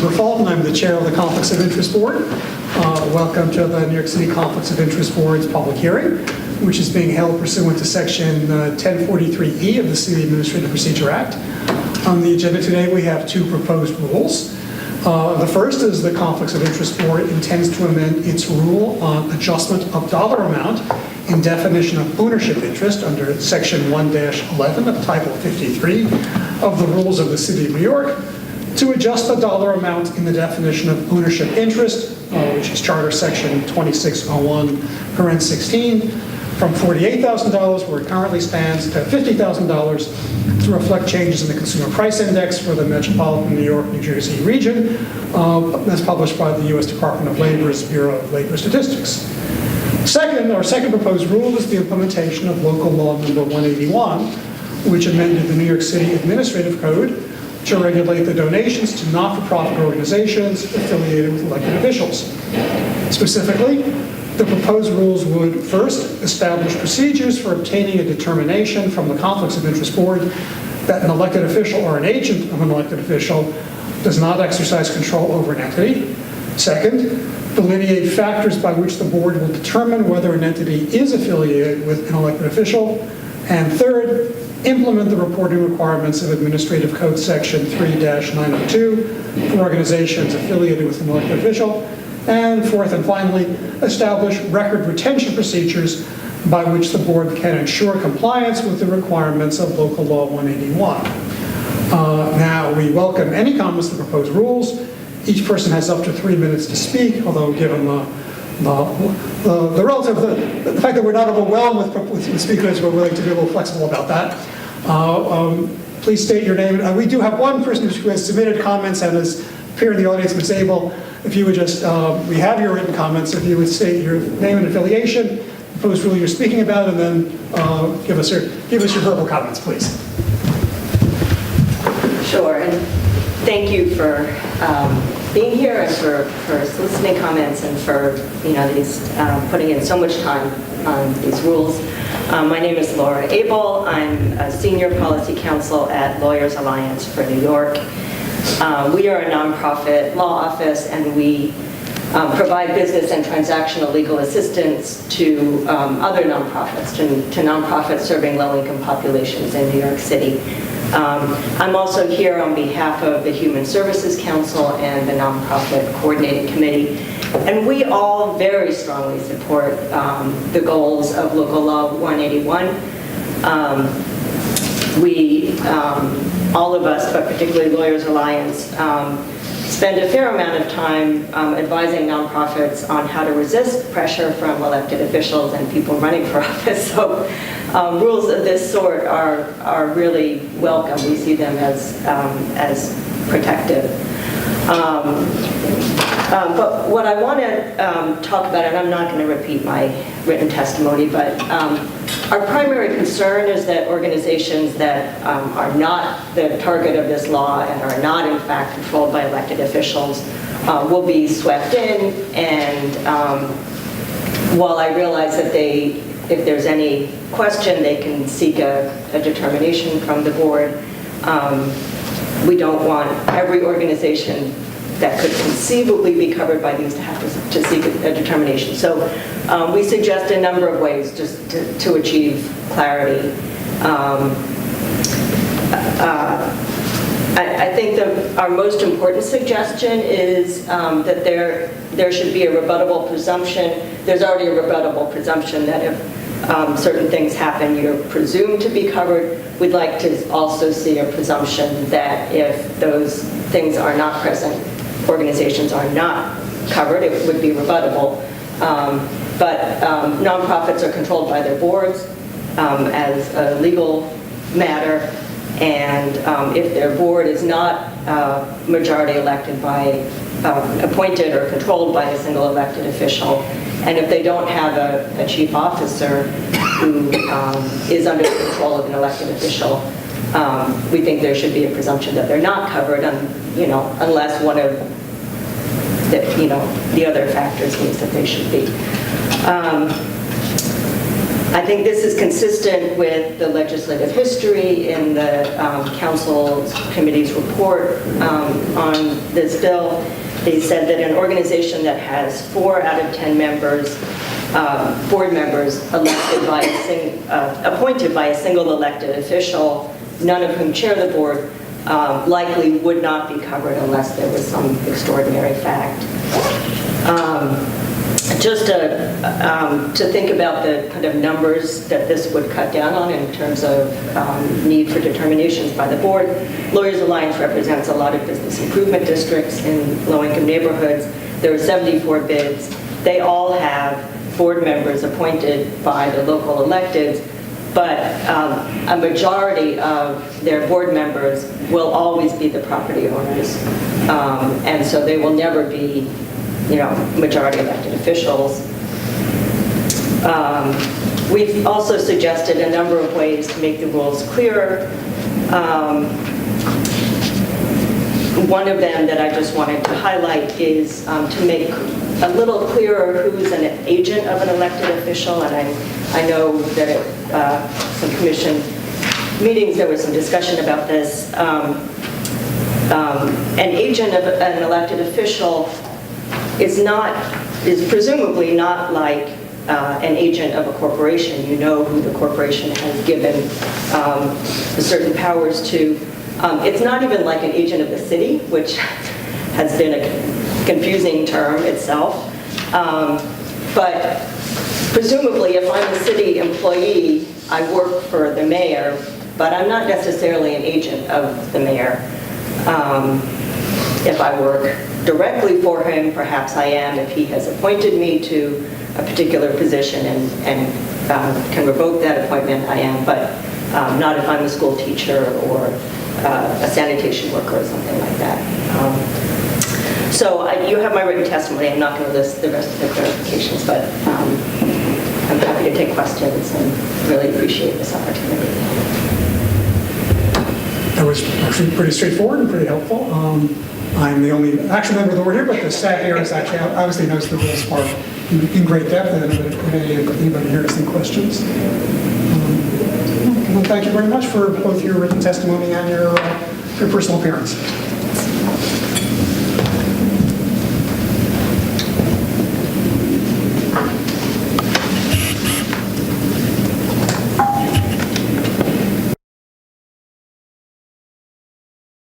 Christopher Fulton. I'm the chair of the Conflicts of Interest Board. Welcome to the New York City Conflicts of Interest Board's public hearing, which is being held pursuant to Section 1043E of the City Administrative Procedure Act. On the agenda today, we have two proposed rules. The first is the Conflicts of Interest Board intends to amend its rule on adjustment of dollar amount in definition of ownership interest under Section 1-11 of Title 53 of the Rules of the City of New York to adjust the dollar amount in the definition of ownership interest, which is Charter Section 2601(16), from $48,000, where it currently stands, to $50,000 to reflect changes in the Consumer Price Index for the Metropolitan New York, New Jersey region, as published by the U.S. Department of Labor's Bureau of Labor Statistics. Our second proposed rule is the implementation of Local Law Number 181, which amended the New York City Administrative Code to regulate the donations to not-for-profit organizations affiliated with elected officials. Specifically, the proposed rules would first establish procedures for obtaining a determination from the Conflicts of Interest Board that an elected official or an agent of an elected official does not exercise control over an entity. Second, delineate factors by which the board will determine whether an entity is affiliated with an elected official. And third, implement the reporting requirements of Administrative Code Section 3-902 for organizations affiliated with an elected official. And fourth and finally, establish record retention procedures by which the board can ensure compliance with the requirements of Local Law 181. Now, we welcome any comments to the proposed rules. Each person has up to 3 minutes to speak, although given the fact that we're not overwhelmed with speakers, we're willing to be a little flexible about that. Please state your name. We do have one person who has submitted comments and is here in the audience, Ms. Abel. If you would just, we have your written comments, if you would state your name and affiliation, the proposed rule you're speaking about, and then give us your verbal comments, please. Sure, and thank you for being here and for soliciting comments and for these putting in so much time on these rules. My name is Laura Abel. I'm a senior policy counsel at Lawyers Alliance for New York. We are a nonprofit law office, and we provide business and transactional legal assistance to other nonprofits, to nonprofits serving low-income populations in New York City. I'm also here on behalf of the Human Services Council and the Nonprofit Coordinating Committee, and we all very strongly support the goals of Local Law 181. All of us, but particularly Lawyers Alliance, spend a fair amount of time advising nonprofits on how to resist pressure from elected officials and people running for office. So rules of this sort are really welcome. We see them as protective. But what I want to talk about, and I'm not going to repeat my written testimony, but our primary concern is that organizations that are not the target of this law and are not in fact controlled by elected officials will be swept in. And while I realize that if there's any question, they can seek a determination from the board, we don't want every organization that could conceivably be covered by these to have to seek a determination. So we suggest a number of ways just to achieve clarity. I think our most important suggestion is that there should be a rebuttable presumption. There's already a rebuttable presumption that if certain things happen, you're presumed to be covered. We'd like to also see a presumption that if those things are not present, organizations are not covered, it would be rebuttable. But nonprofits are controlled by their boards as a legal matter, and if their board is not majority elected by, appointed or controlled by a single elected official, and if they don't have a chief officer who is under the control of an elected official, we think there should be a presumption that they're not covered, unless one of the other factors means that they should be. I think this is consistent with the legislative history in the Council's Committee's report on this bill. They said that an organization that has 4 out of 10 members, board members appointed by a single elected official, none of whom chair the board, likely would not be covered unless there was some extraordinary fact. Just to think about the kind of numbers that this would cut down on in terms of need for determinations by the board. Lawyers Alliance represents a lot of business improvement districts in low-income neighborhoods. There are 74 bids. They all have board members appointed by the local electeds, but a majority of their board members will always be the property owners. And so they will never be, majority elected officials. We've also suggested a number of ways to make the rules clearer. One of them that I just wanted to highlight is to make a little clearer who's an agent of an elected official, and I know that at some commission meetings there was some discussion about this. An agent of an elected official is presumably not like an agent of a corporation. You know who the corporation has given certain powers to. It's not even like an agent of the city, which has been a confusing term itself. But presumably, if I'm a city employee, I work for the mayor, but I'm not necessarily an agent of the mayor. If I work directly for him, perhaps I am. If he has appointed me to a particular position and can revoke that appointment, I am, but not if I'm a school teacher or a sanitation worker or something like that. So you have my written testimony. I'm not going to list the rest of the clarifications, but I'm happy to take questions and really appreciate this opportunity. That was actually pretty straightforward and pretty helpful. I'm the only actual member of the board here, but the staff here is actually obviously knows the rules more in great depth, and if anybody here has any questions. Well, thank you very much for both your written testimony and your personal appearance.